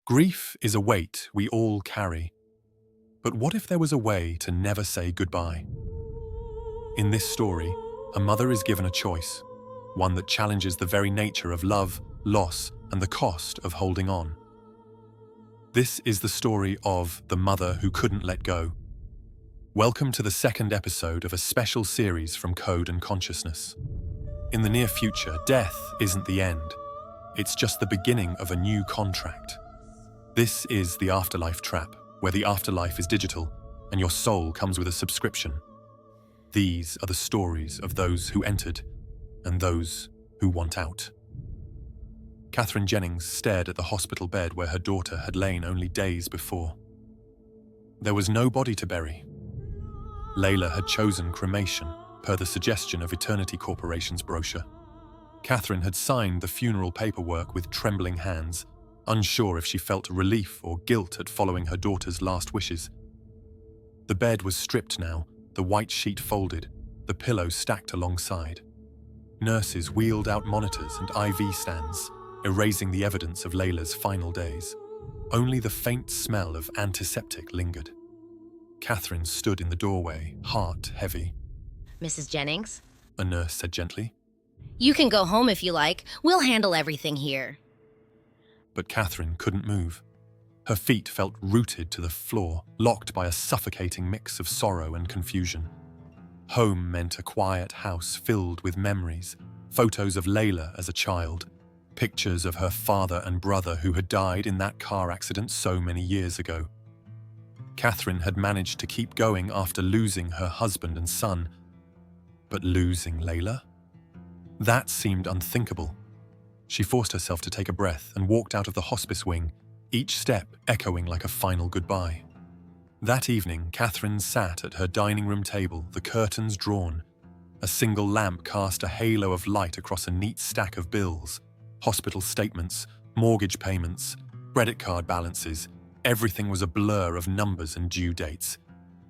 Grief is a weight we all carry. But what if there was a way to never say goodbye? In this story, a mother is given a choice, one that challenges the very nature of love, loss, and the cost of holding on. This is the story of the mother who couldn't let go. Welcome to the second episode of a special series from Code and Consciousness. In the near future, death isn't the end. It's just the beginning of a new contract. This is the Afterlife trap, where the afterlife is digital and your soul comes with a subscription. These are the stories of those who entered and those who want out. Catherine Jennings stared at the hospital bed where her daughter had lain only days before. There was no body to bury. Layla had chosen cremation, per the suggestion of Eternity Corporation's brochure. Catherine had signed the funeral paperwork with trembling hands, unsure if she felt relief or guilt at following her daughter's last wishes. The bed was stripped now, the white sheet folded, the pillow stacked alongside. Nurses wheeled out monitors and IV stands, erasing the evidence of Layla's final days. Only the faint smell of antiseptic lingered. Catherine stood in the doorway, heart heavy. Mrs. Jennings? A nurse said gently. You can go home if you like. We'll handle everything here. But Catherine couldn't move. Her feet felt rooted to the floor, locked by a suffocating mix of sorrow and confusion. Home meant a quiet house filled with memories, photos of Layla as a child, pictures of her father and brother who had died in that car accident so many years ago. Catherine had managed to keep going after losing her husband and son. But losing Layla? That seemed unthinkable. She forced herself to take a breath and walked out of the hospice wing, each step echoing like a final goodbye. That evening, Catherine sat at her dining room table, the curtains drawn. A single lamp cast a halo of light across a neat stack of bills, hospital statements, mortgage payments, credit card balances. Everything was a blur of numbers and due dates.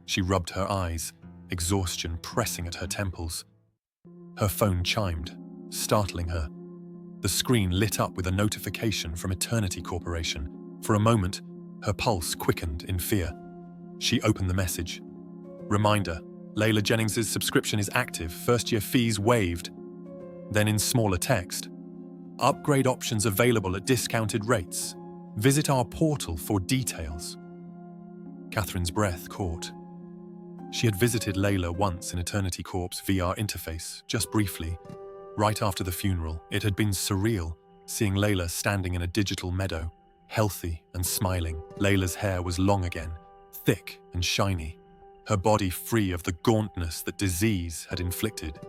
She rubbed her eyes, exhaustion pressing at her temples. Her phone chimed, startling her. The screen lit up with a notification from Eternity Corporation. For a moment, her pulse quickened in fear. She opened the message. Reminder, Layla Jennings' subscription is active, first-year fees waived. Then in smaller text, upgrade options available at discounted rates. Visit our portal for details. Catherine's breath caught. She had visited Layla once in Eternity Corp's VR interface, just briefly. Right after the funeral, it had been surreal, seeing Layla standing in a digital meadow, healthy and smiling. Layla's hair was long again, thick and shiny, her body free of the gauntness that disease had inflicted.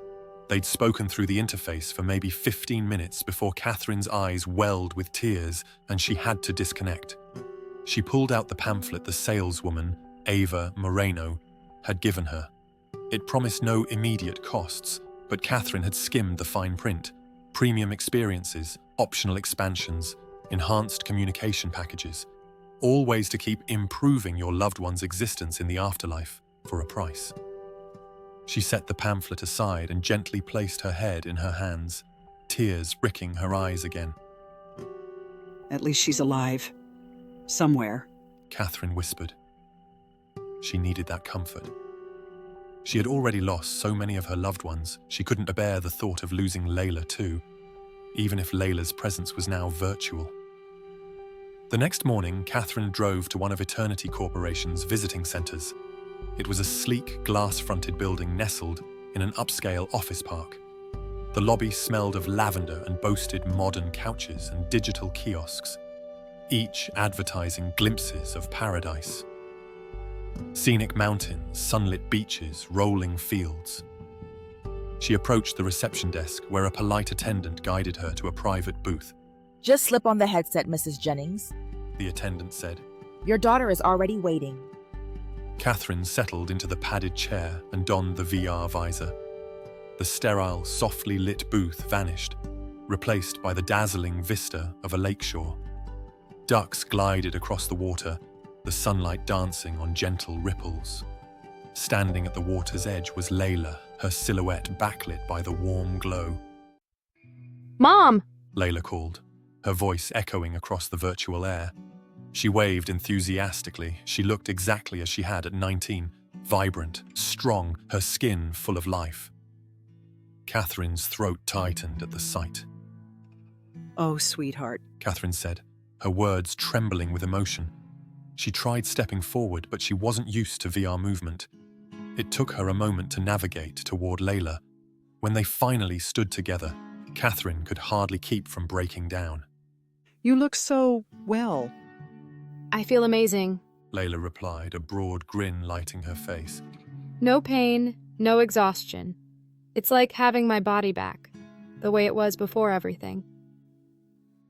They'd spoken through the interface for maybe 15 minutes before Catherine's eyes welled with tears and she had to disconnect. She pulled out the pamphlet the saleswoman, Ave Maria, had given her. It promised no immediate costs, but Catherine had skimmed the fine print, premium experiences, optional expansions, enhanced communication packages, all ways to keep improving your loved one's existence in the afterlife for a price. She set the pamphlet aside and gently placed her head in her hands, tears ricking her eyes again. At least she's alive. Somewhere. Catherine whispered. She needed that comfort. She had already lost so many of her loved ones, she couldn't bear the thought of losing Layla too, even if Layla's presence was now virtual. The next morning, Catherine drove to one of Eternity Corporation's visiting centers. It was a sleek, glass-fronted building nestled in an upscale office park. The lobby smelled of lavender and boasted modern couches and digital kiosks, each advertising glimpses of paradise. Scenic mountains, sunlit beaches, rolling fields. She approached the reception desk where a polite attendant guided her to a private booth. Just slip on the headset, Mrs. Jennings, the attendant said. Your daughter is already waiting. Catherine settled into the padded chair and donned the VR visor. The sterile, softly lit booth vanished, replaced by the dazzling vista of a lakeshore. Ducks glided across the water, the sunlight dancing on gentle ripples. Standing at the water's edge was Layla, her silhouette backlit by the warm glow. Mom! Layla called, her voice echoing across the virtual air. She waved enthusiastically. She looked exactly as she had at 19, vibrant, strong, her skin full of life. Catherine's throat tightened at the sight. Oh, sweetheart. Catherine said, her words trembling with emotion. She tried stepping forward, but she wasn't used to VR movement. It took her a moment to navigate toward Layla. When they finally stood together, Catherine could hardly keep from breaking down. You look so well. I feel amazing. Layla replied, a broad grin lighting her face. No pain, no exhaustion. It's like having my body back, the way it was before everything.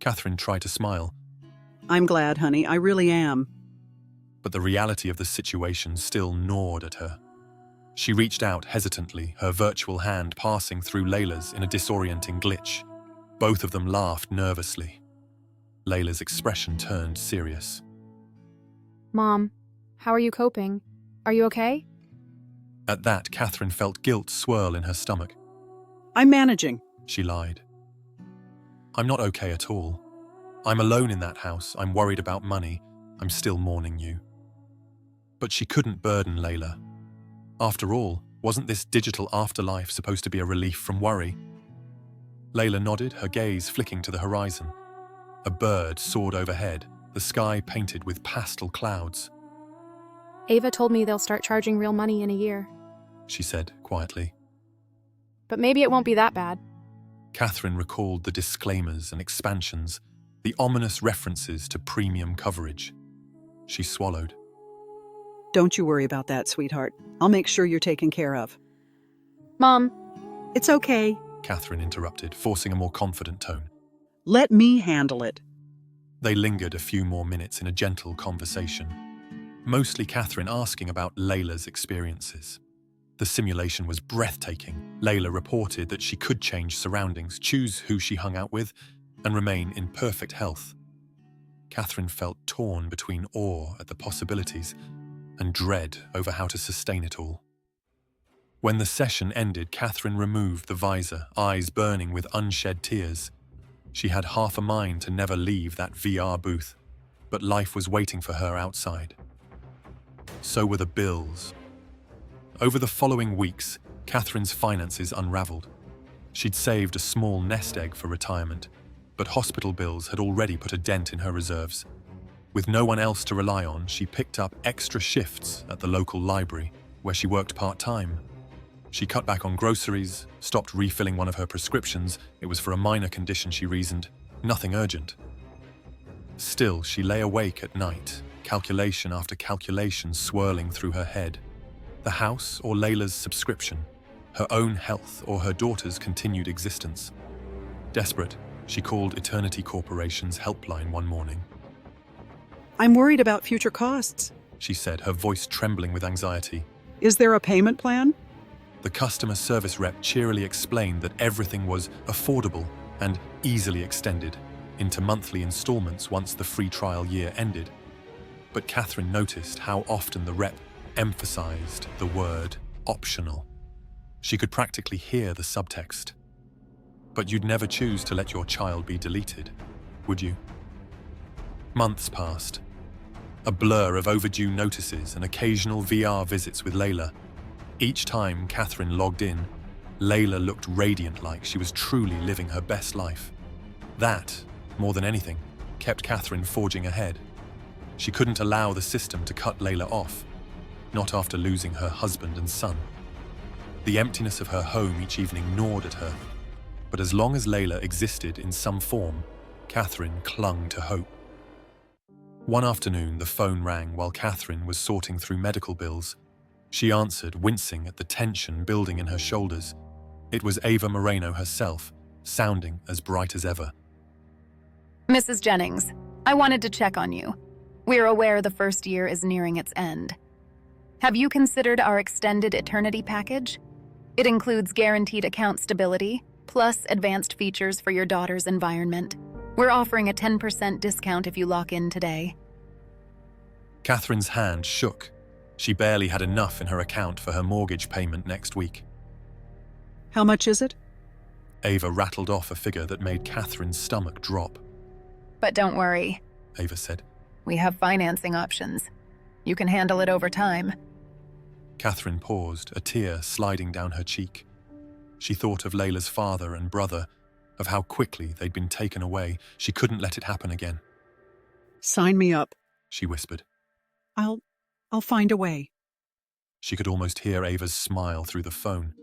Catherine tried to smile, I'm glad, honey. I really am. but the reality of the situation still gnawed at her. She reached out hesitantly, her virtual hand passing through Layla's in a disorienting glitch. Both of them laughed nervously. Layla's expression turned serious. Mom, how are you coping? Are you okay? At that, Catherine felt guilt swirl in her stomach. I'm managing. She lied. I'm not okay at all. I'm alone in that house. I'm worried about money. I'm still mourning you. But she couldn't burden Layla. After all, wasn't this digital afterlife supposed to be a relief from worry? Layla nodded, her gaze flicking to the horizon. A bird soared overhead, the sky painted with pastel clouds. Ava told me they'll start charging real money in a year. She said quietly. But maybe it won't be that bad. Catherine recalled the disclaimers and expansions, the ominous references to premium coverage. She swallowed. Don't you worry about that, sweetheart. I'll make sure you're taken care of. Mom, It's okay. Catherine interrupted, forcing a more confident tone. Let me handle it. They lingered a few more minutes in a gentle conversation, mostly Catherine asking about Layla's experiences. The simulation was breathtaking. Layla reported that she could change surroundings, choose who she hung out with, and remain in perfect health. Catherine felt torn between awe at the possibilities and dread over how to sustain it all. When the session ended, Catherine removed the visor, eyes burning with unshed tears. She had half a mind to never leave that VR booth, but life was waiting for her outside. So were the bills. Over the following weeks, Catherine's finances unraveled. She'd saved a small nest egg for retirement, but hospital bills had already put a dent in her reserves. With no one else to rely on, she picked up extra shifts at the local library, where she worked part-time. She cut back on groceries, stopped refilling one of her prescriptions. It was for a minor condition, she reasoned, nothing urgent. Still, she lay awake at night, calculation after calculation swirling through her head. The house or Layla's subscription, her own health or her daughter's continued existence. Desperate, she called Eternity Corporation's helpline one morning. I'm worried about future costs. She said, her voice trembling with anxiety. Is there a payment plan? The customer service rep cheerily explained that everything was affordable and easily extended into monthly installments once the free trial year ended. But Catherine noticed how often the rep emphasized the word optional. She could practically hear the subtext. But you'd never choose to let your child be deleted, would you? Months passed. A blur of overdue notices and occasional VR visits with Layla. Each time Catherine logged in, Layla looked radiant, like she was truly living her best life. That, more than anything, kept Catherine forging ahead. She couldn't allow the system to cut Layla off, not after losing her husband and son. The emptiness of her home each evening gnawed at her, but as long as Layla existed in some form, Catherine clung to hope. One afternoon, the phone rang while Catherine was sorting through medical bills. She answered, wincing at the tension building in her shoulders. It was Ave Maria herself, sounding as bright as ever. Mrs. Jennings, I wanted to check on you. We're aware the first year is nearing its end. Have you considered our extended Eternity package? It includes guaranteed account stability, plus advanced features for your daughter's environment. We're offering a 10% discount if you lock in today. Catherine's hand shook. She barely had enough in her account for her mortgage payment next week. How much is it? Ava rattled off a figure that made Catherine's stomach drop. But don't worry. Ava said, We have financing options. You can handle it over time. Catherine paused, a tear sliding down her cheek. She thought of Layla's father and brother, of how quickly they'd been taken away. She couldn't let it happen again. Sign me up. She whispered. I'll find a way. She could almost hear Ava's smile through the phone.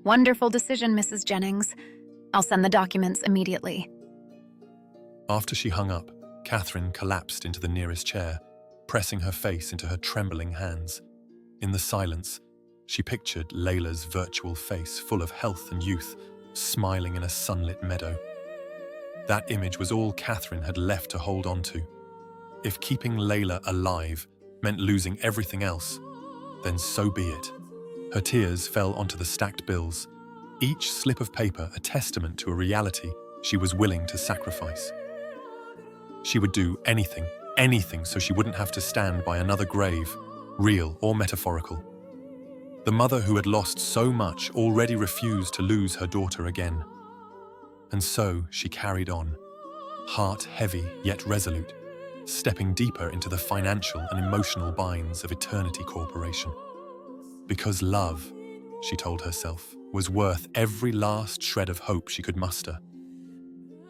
Wonderful decision, Mrs. Jennings. I'll send the documents immediately. After she hung up, Catherine collapsed into the nearest chair, pressing her face into her trembling hands. In the silence, she pictured Layla's virtual face full of health and youth, smiling in a sunlit meadow. That image was all Catherine had left to hold on to. If keeping Layla alive meant losing everything else, then so be it. Her tears fell onto the stacked bills, each slip of paper a testament to a reality she was willing to sacrifice. She would do anything so she wouldn't have to stand by another grave, real or metaphorical. The mother who had lost so much already refused to lose her daughter again. And so she carried on, heart heavy yet resolute, stepping deeper into the financial and emotional binds of Eternity Corporation. Because love, she told herself, was worth every last shred of hope she could muster.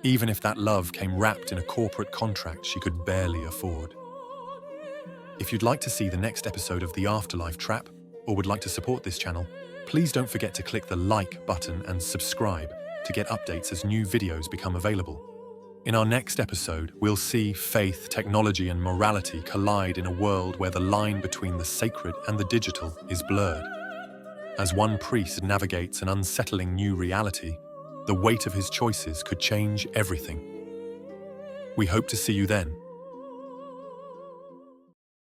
Even if that love came wrapped in a corporate contract she could barely afford. If you'd like to see the next episode of The Afterlife Trap, or would like to support this channel, please don't forget to click the like button and subscribe to get updates as new videos become available. In our next episode, we'll see faith, technology, and morality collide in a world where the line between the sacred and the digital is blurred. As one priest navigates an unsettling new reality, the weight of his choices could change everything. We hope to see you then.